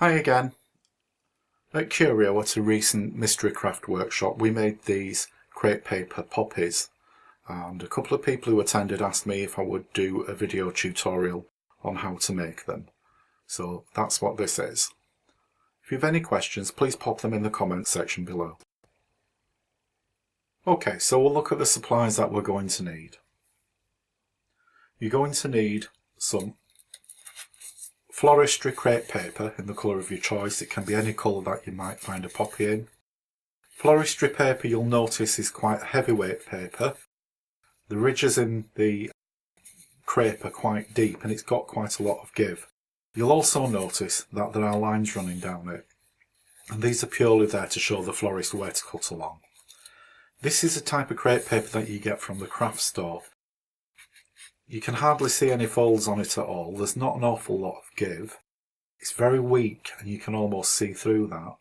Hi again. At Curio, at a recent mystery craft workshop, we made these crepe paper poppies, and a couple of people who attended asked me if I would do a video tutorial on how to make them. So that's what this is. If you have any questions, please pop them in the comments section below. Okay, so we'll look at the supplies that we're going to need. You're going to need some Florist crepe paper in the colour of your choice. It can be any colour that you might find a poppy in. Florist paper, you'll notice, is quite heavyweight paper. The ridges in the crepe are quite deep and it's got quite a lot of give. You'll also notice that there are lines running down it, and these are purely there to show the florist where to cut along. This is a type of crepe paper that you get from the craft store. You can hardly see any folds on it at all. There's not an awful lot of give. It's very weak and you can almost see through that.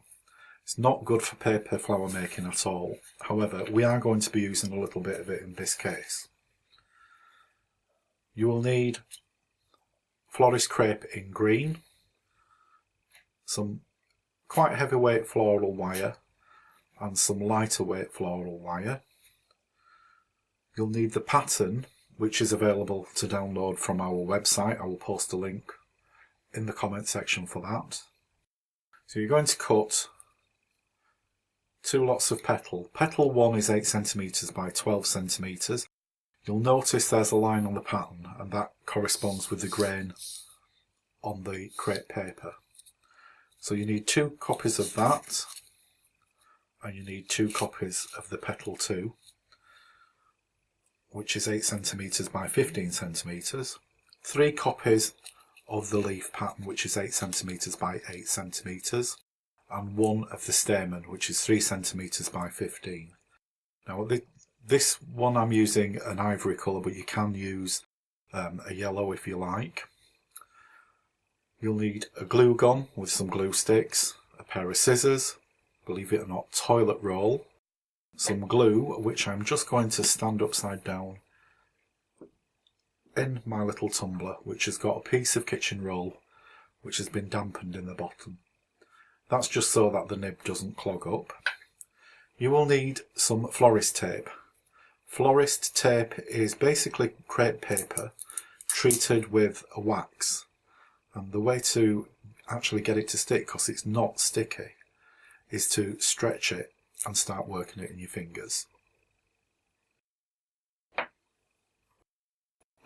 It's not good for paper flower making at all. However, we are going to be using a little bit of it in this case. You will need Florist crepe in green, some quite heavyweight floral wire and some lighter weight floral wire. You'll need the pattern, which is available to download from our website. I will post a link in the comment section for that. So you're going to cut two lots of petal. Petal 1 is 8 cm by 12 cm. You'll notice there's a line on the pattern, and that corresponds with the grain on the crepe paper. So you need 2 copies of that, and you need 2 copies of the petal 2, which is 8 cm by 15 cm, 3 copies of the leaf pattern, which is 8 cm by 8 cm, and 1 of the stamen, which is 3 cm by 15. Now this one I'm using an ivory colour, but you can use a yellow if you like. You'll need a glue gun with some glue sticks, a pair of scissors, believe it or not, toilet roll, some glue, which I'm just going to stand upside down in my little tumbler, which has got a piece of kitchen roll which has been dampened in the bottom. That's just so that the nib doesn't clog up. You will need some florist tape. Florist tape is basically crepe paper treated with a wax, and the way to actually get it to stick, because it's not sticky, is to stretch it and start working it in your fingers.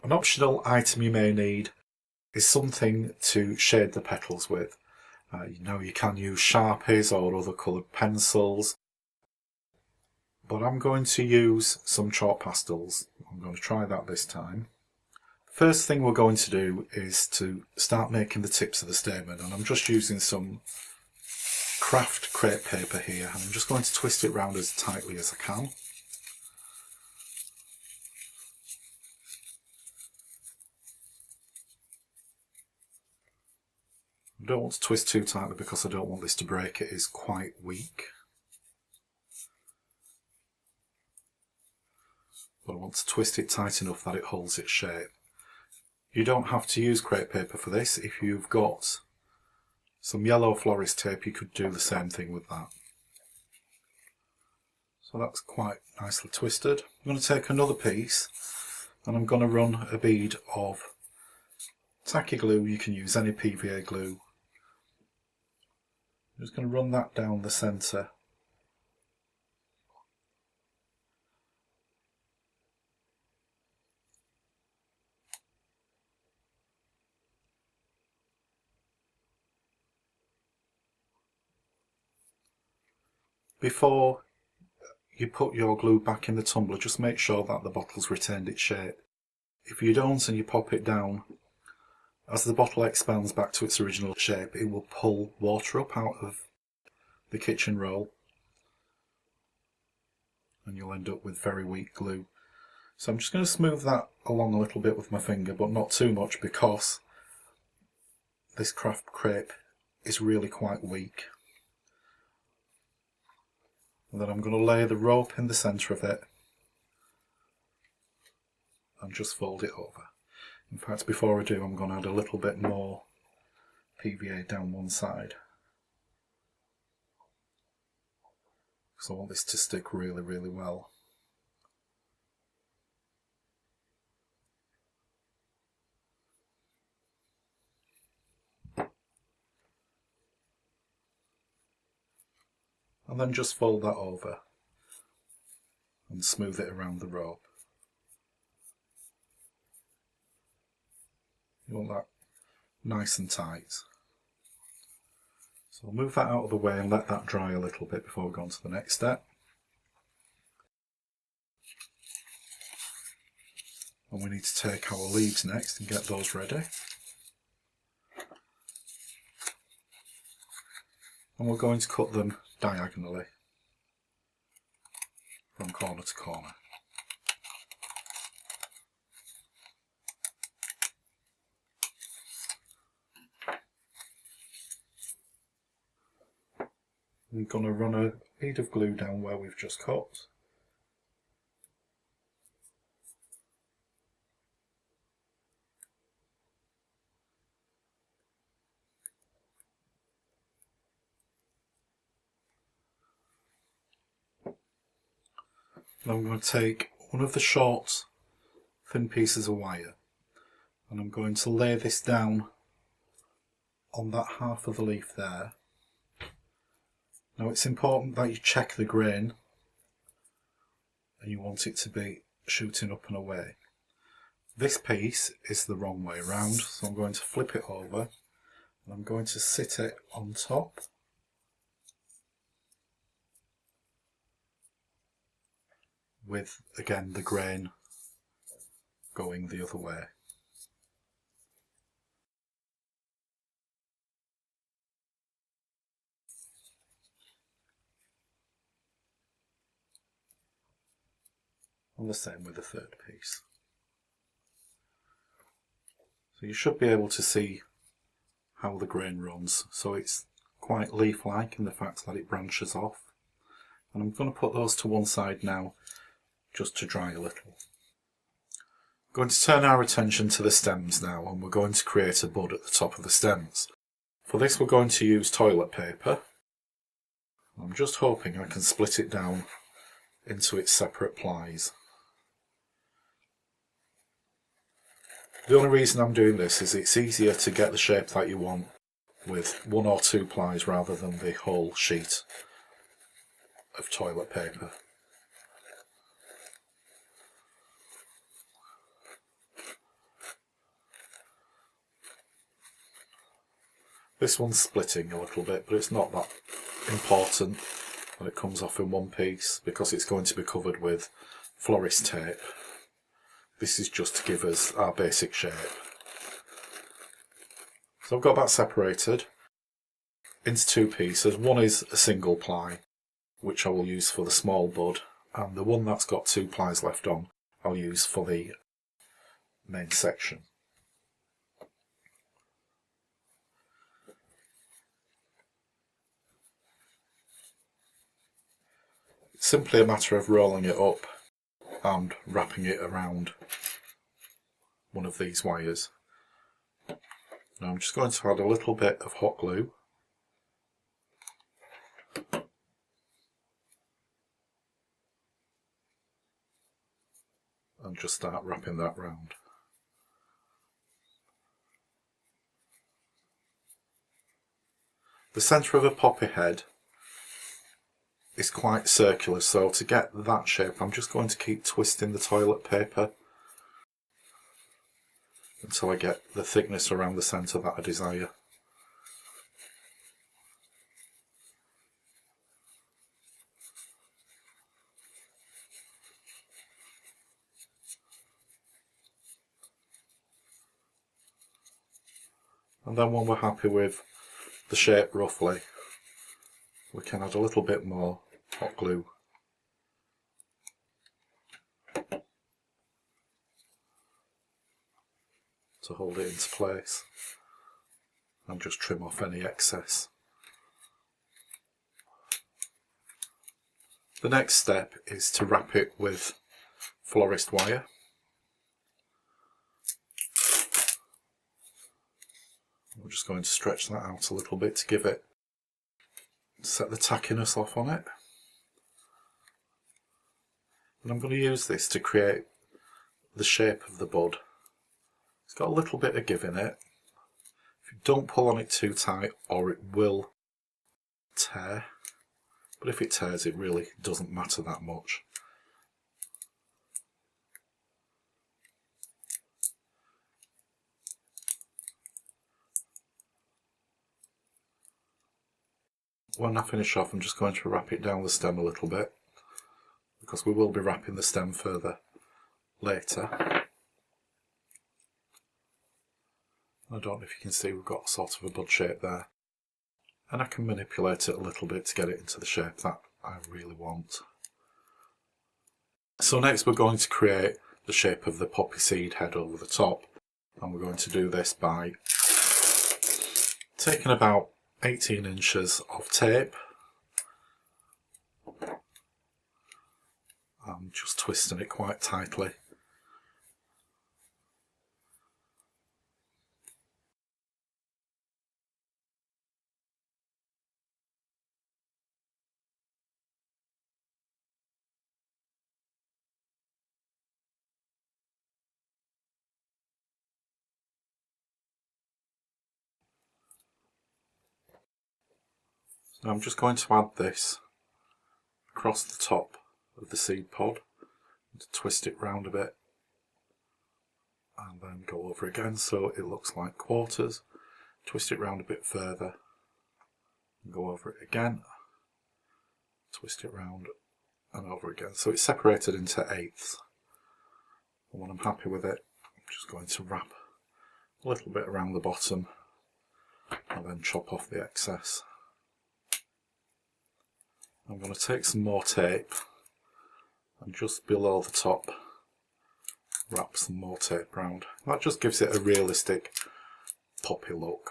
An optional item you may need is something to shade the petals with. You can use Sharpies or other coloured pencils, but I'm going to use some chalk pastels. I'm going to try that this time. First thing we're going to do is to start making the tips of the stamen, and I'm just using some craft crepe paper here, and I'm just going to twist it round as tightly as I can. I don't want to twist too tightly because I don't want this to break. It is quite weak. But I want to twist it tight enough that it holds its shape. You don't have to use crepe paper for this. If you've got some yellow florist tape, you could do the same thing with that. So that's quite nicely twisted. I'm going to take another piece and I'm going to run a bead of tacky glue. You can use any PVA glue. I'm just going to run that down the centre. Before you put your glue back in the tumbler, just make sure that the bottle's retained its shape. If you don't and you pop it down, as the bottle expands back to its original shape, it will pull water up out of the kitchen roll and you'll end up with very weak glue. So I'm just going to smooth that along a little bit with my finger, but not too much, because this craft crepe is really quite weak. And then I'm going to lay the rope in the centre of it and just fold it over. In fact, before I do, I'm going to add a little bit more PVA down one side. because I want this to stick really, really well. And then just fold that over and smooth it around the rope. You want that nice and tight. So I'll move that out of the way and let that dry a little bit before we go on to the next step. And we need to take our leaves next and get those ready. And we're going to cut them diagonally from corner to corner. I'm going to run a bead of glue down where we've just cut. And I'm going to take one of the short, thin pieces of wire and I'm going to lay this down on that half of the leaf there. Now it's important that you check the grain and you want it to be shooting up and away. This piece is the wrong way around, so I'm going to flip it over and I'm going to sit it on top. With, again, the grain going the other way. And the same with the third piece. So you should be able to see how the grain runs. So it's quite leaf-like in the fact that it branches off. And I'm going to put those to one side now, just to dry a little. I'm going to turn our attention to the stems now, and we're going to create a bud at the top of the stems. For this we're going to use toilet paper. I'm just hoping I can split it down into its separate plies. The only reason I'm doing this is it's easier to get the shape that you want with 1 or 2 plies rather than the whole sheet of toilet paper. This one's splitting a little bit, but it's not that important when it comes off in one piece because it's going to be covered with Florist Tape. This is just to give us our basic shape. So I've got that separated into 2 pieces. One is a single ply, which I will use for the small bud, and the one that's got 2 plies left on I'll use for the main section. It's simply a matter of rolling it up and wrapping it around one of these wires. Now I'm just going to add a little bit of hot glue and just start wrapping that round. The centre of a poppy head is quite circular, so to get that shape I'm just going to keep twisting the toilet paper until I get the thickness around the centre that I desire. And then when we're happy with the shape roughly, we can add a little bit more hot glue to hold it into place and just trim off any excess. The next step is to wrap it with florist wire. We're just going to stretch that out a little bit to give it, set the tackiness off on it. And I'm going to use this to create the shape of the bud. It's got a little bit of give in it. If you don't pull on it too tight, or it will tear. But if it tears, it really doesn't matter that much. When I finish off, I'm just going to wrap it down the stem a little bit, because we will be wrapping the stem further later. I don't know if you can see, we've got sort of a bud shape there. And I can manipulate it a little bit to get it into the shape that I really want. So next we're going to create the shape of the poppy seed head over the top. And we're going to do this by taking about 18 inches of tape and just twisting it quite tightly. So I'm just going to add this across the top of the seed pod, to twist it round a bit and then go over again so it looks like quarters. Twist it round a bit further and go over it again, twist it round and over again. So it's separated into eighths. And when I'm happy with it, I'm just going to wrap a little bit around the bottom and then chop off the excess. I'm going to take some more tape and just below the top wrap some more tape round. That just gives it a realistic poppy look.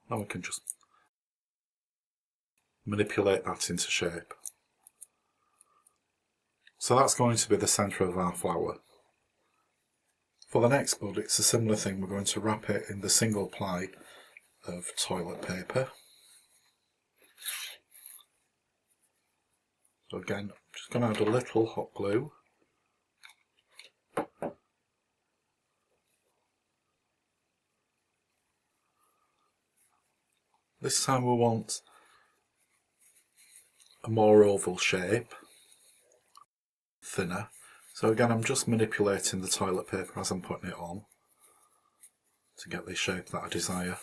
Now we can just manipulate that into shape. So that's going to be the centre of our flower. For the next bud, it's a similar thing. We're going to wrap it in the single ply of toilet paper. So again, I'm just going to add a little hot glue. This time we want a more oval shape, thinner. So again, I'm just manipulating the toilet paper as I'm putting it on to get the shape that I desire.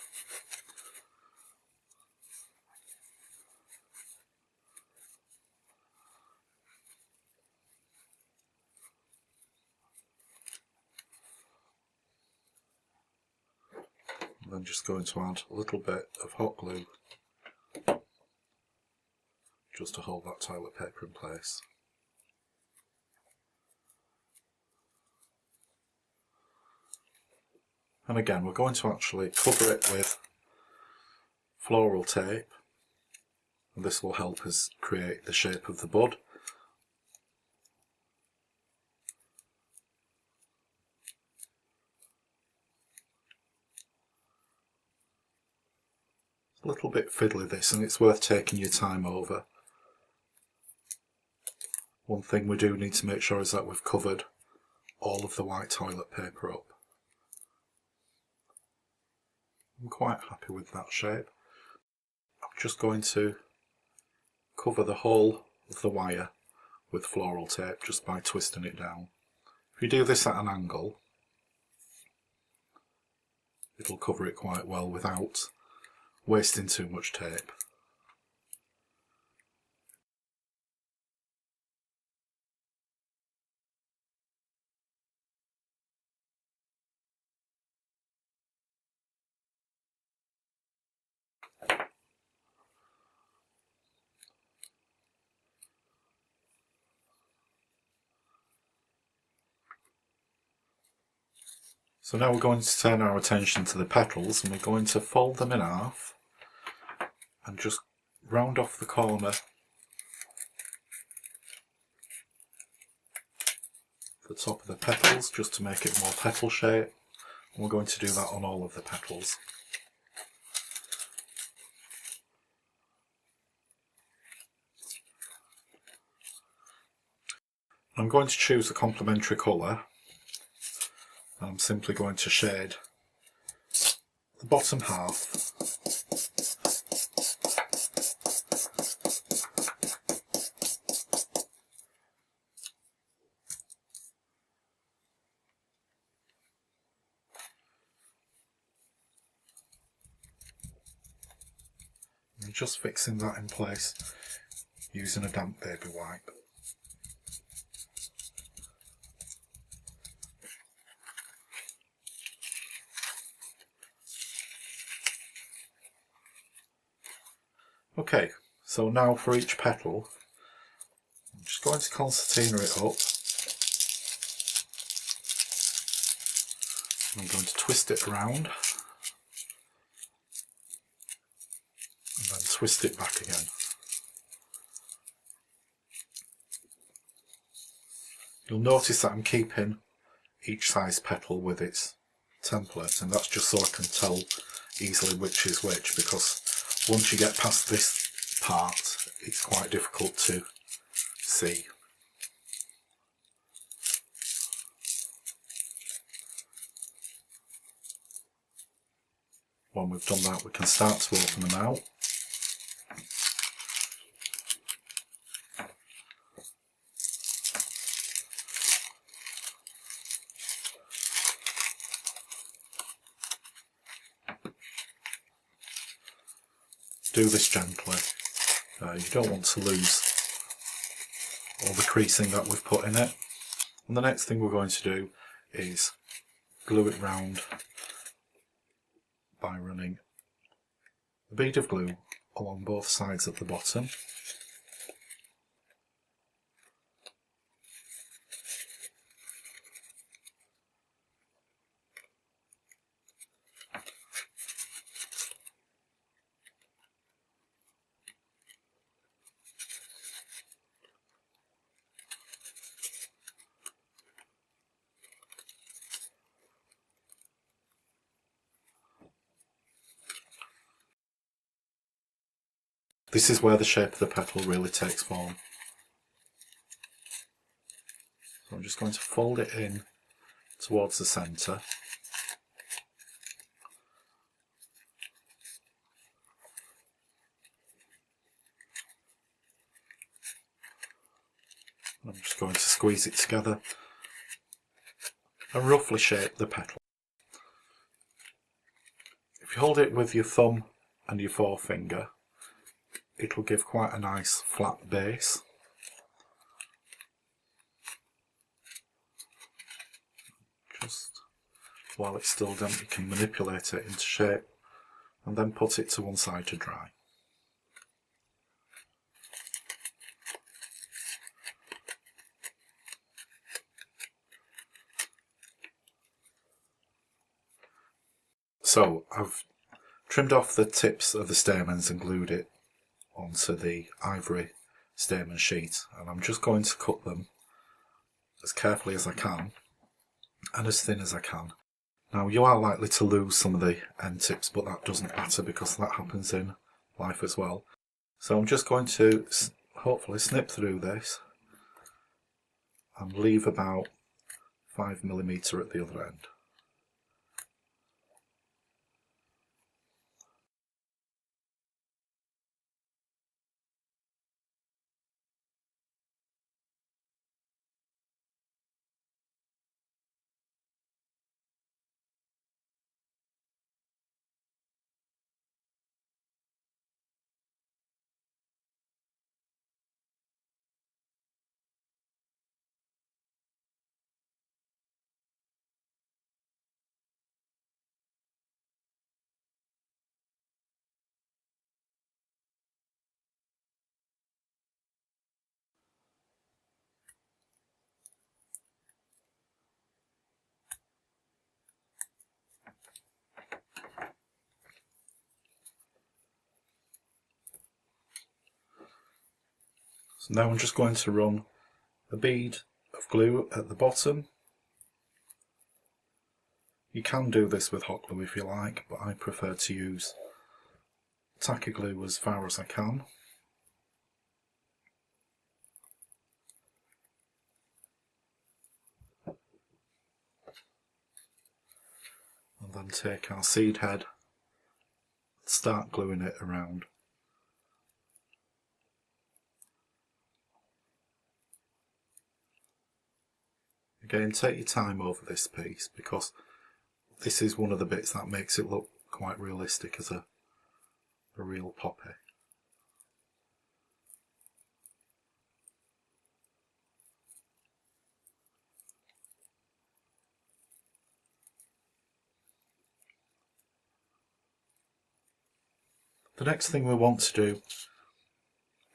And then just going to add a little bit of hot glue just to hold that toilet paper in place. And again, we're going to actually cover it with floral tape, and this will help us create the shape of the bud. It's a little bit fiddly this, and it's worth taking your time over. One thing we do need to make sure is that we've covered all of the white toilet paper up. I'm quite happy with that shape. I'm just going to cover the whole of the wire with floral tape just by twisting it down. If you do this at an angle, it'll cover it quite well without wasting too much tape. So now we're going to turn our attention to the petals, and we're going to fold them in half and just round off the corner the top of the petals just to make it more petal shape. And we're going to do that on all of the petals. I'm going to choose a complementary colour. I'm simply going to shade the bottom half and just fixing that in place using a damp baby wipe. Okay, so now for each petal, I'm just going to concertina it up. I'm going to twist it around and then twist it back again. You'll notice that I'm keeping each size petal with its template, and that's just so I can tell easily which is which, because once you get past this part it's quite difficult to see. When we've done that, we can start to open them out. Do this gently. You don't want to lose all the creasing that we've put in it. And the next thing we're going to do is glue it round by running a bead of glue along both sides of the bottom. This is where the shape of the petal really takes form. So I'm just going to fold it in towards the centre. I'm just going to squeeze it together and roughly shape the petal. If you hold it with your thumb and your forefinger, it will give quite a nice flat base. Just while it's still damp, you can manipulate it into shape and then put it to one side to dry. So I've trimmed off the tips of the stamens and glued it onto the ivory stamen sheet, and I'm just going to cut them as carefully as I can and as thin as I can. Now you are likely to lose some of the end tips, but that doesn't matter because that happens in life as well. So I'm just going to hopefully snip through this and leave about 5mm at the other end. Now I'm just going to run a bead of glue at the bottom. You can do this with hot glue if you like, but I prefer to use tacky glue as far as I can. And then take our seed head and start gluing it around. Again, take your time over this piece because this is one of the bits that makes it look quite realistic as a real poppy. The next thing we want to do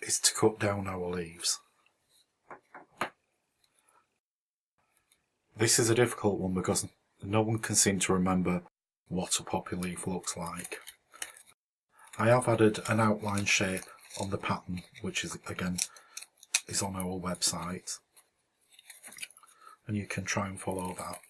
is to cut down our leaves. This is a difficult one because no one can seem to remember what a poppy leaf looks like. I have added an outline shape on the pattern, which is again is on our website, and you can try and follow that.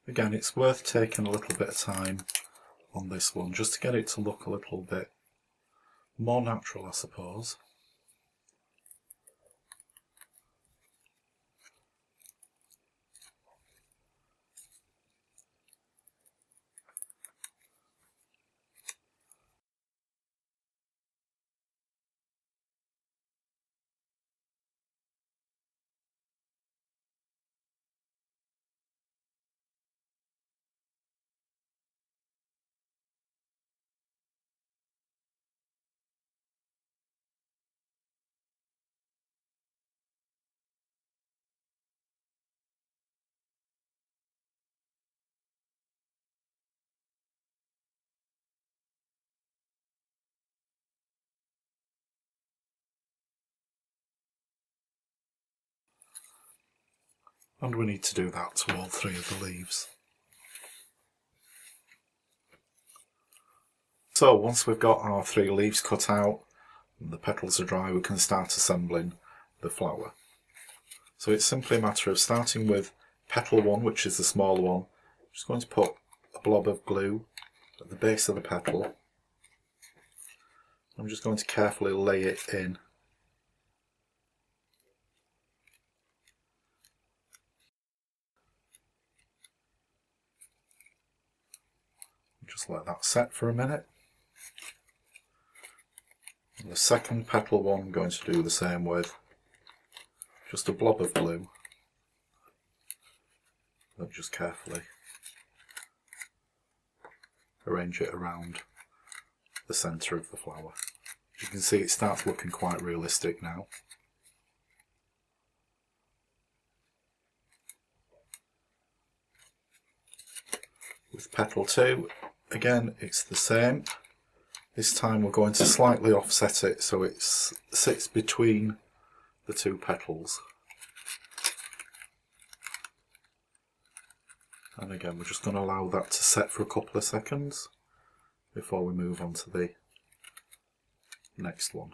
Again, it's worth taking a little bit of time on this one just to get it to look a little bit more natural, I suppose. And we need to do that to all three of the leaves. So once we've got our three leaves cut out and the petals are dry, we can start assembling the flower. So it's simply a matter of starting with petal 1, which is the smaller one. I'm just going to put a blob of glue at the base of the petal. I'm just going to carefully lay it in. Just let that set for a minute. And the second petal one I'm going to do the same with. Just a blob of glue. Then just carefully arrange it around the centre of the flower. As you can see, it starts looking quite realistic now. With petal 2, again it's the same. This time we're going to slightly offset it so it sits between the two petals. And again, we're just going to allow that to set for a couple of seconds before we move on to the next one.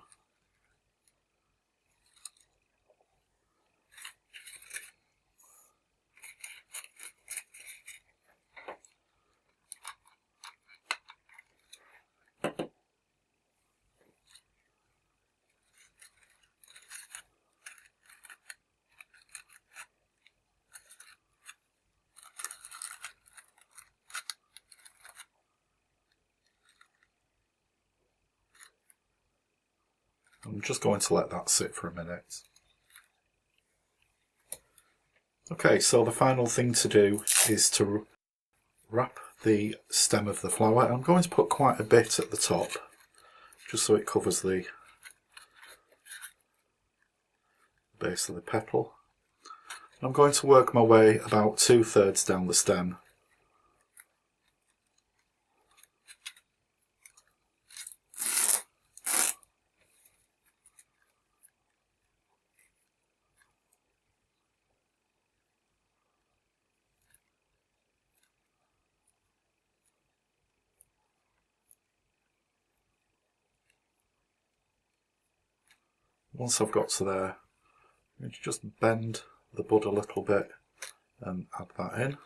I'm just going to let that sit for a minute. Okay, so the final thing to do is to wrap the stem of the flower. I'm going to put quite a bit at the top, just so it covers the base of the petal. I'm going to work my way about 2/3 down the stem. Once I've got to there, I'm going to just bend the bud a little bit and add that in.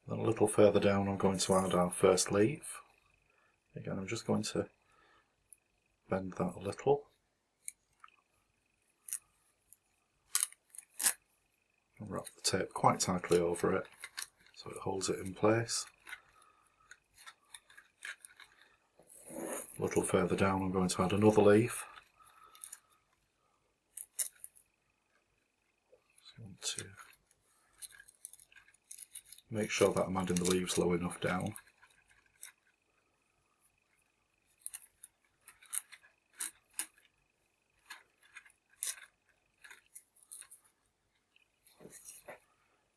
Then a little further down I'm going to add our first leaf. Again, I'm just going to bend that a little. And wrap the tape quite tightly over it so it holds it in place. A little further down I'm going to add another leaf. So I want to make sure that I'm adding the leaves low enough down.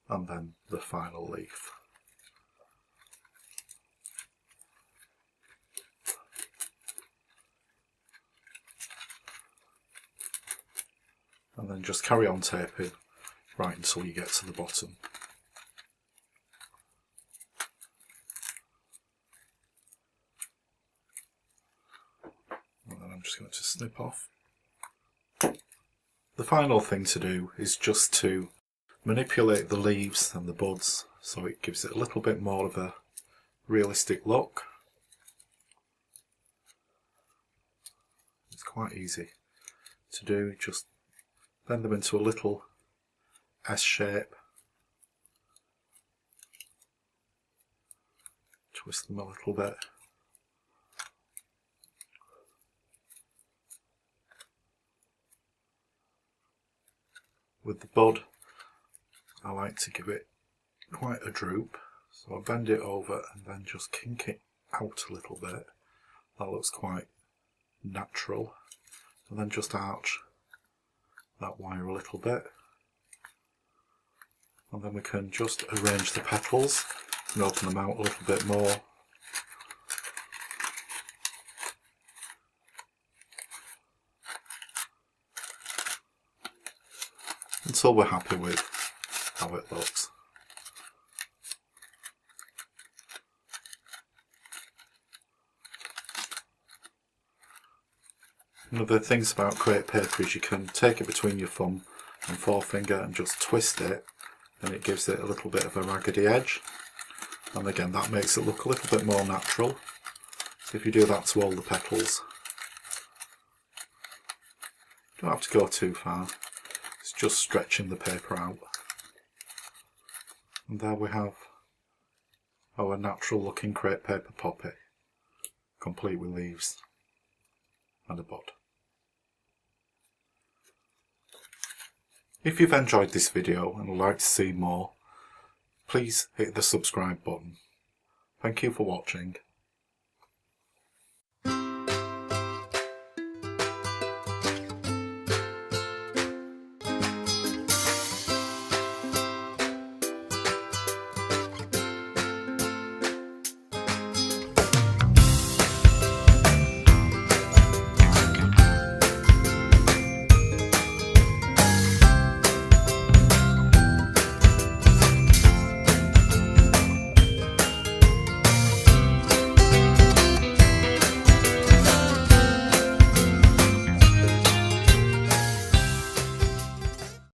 And then the final leaf. And then just carry on taping right until you get to the bottom. And then I'm just going to snip off. The final thing to do is just to manipulate the leaves and the buds so it gives it a little bit more of a realistic look. It's quite easy to do, just bend them into a little S shape, twist them a little bit. With the bud, I like to give it quite a droop, so I bend it over and then just kink it out a little bit. That looks quite natural. And then just arch that wire a little bit. And then we can just arrange the petals and open them out a little bit more. Until we're happy with how it looks. One of the things about crepe paper is you can take it between your thumb and forefinger and just twist it, and it gives it a little bit of a raggedy edge. And again, that makes it look a little bit more natural. So if you do that to all the petals, you don't have to go too far. It's just stretching the paper out. And there we have our natural looking crepe paper poppy, complete with leaves and a bud. If you've enjoyed this video and would like to see more, please hit the subscribe button. Thank you for watching.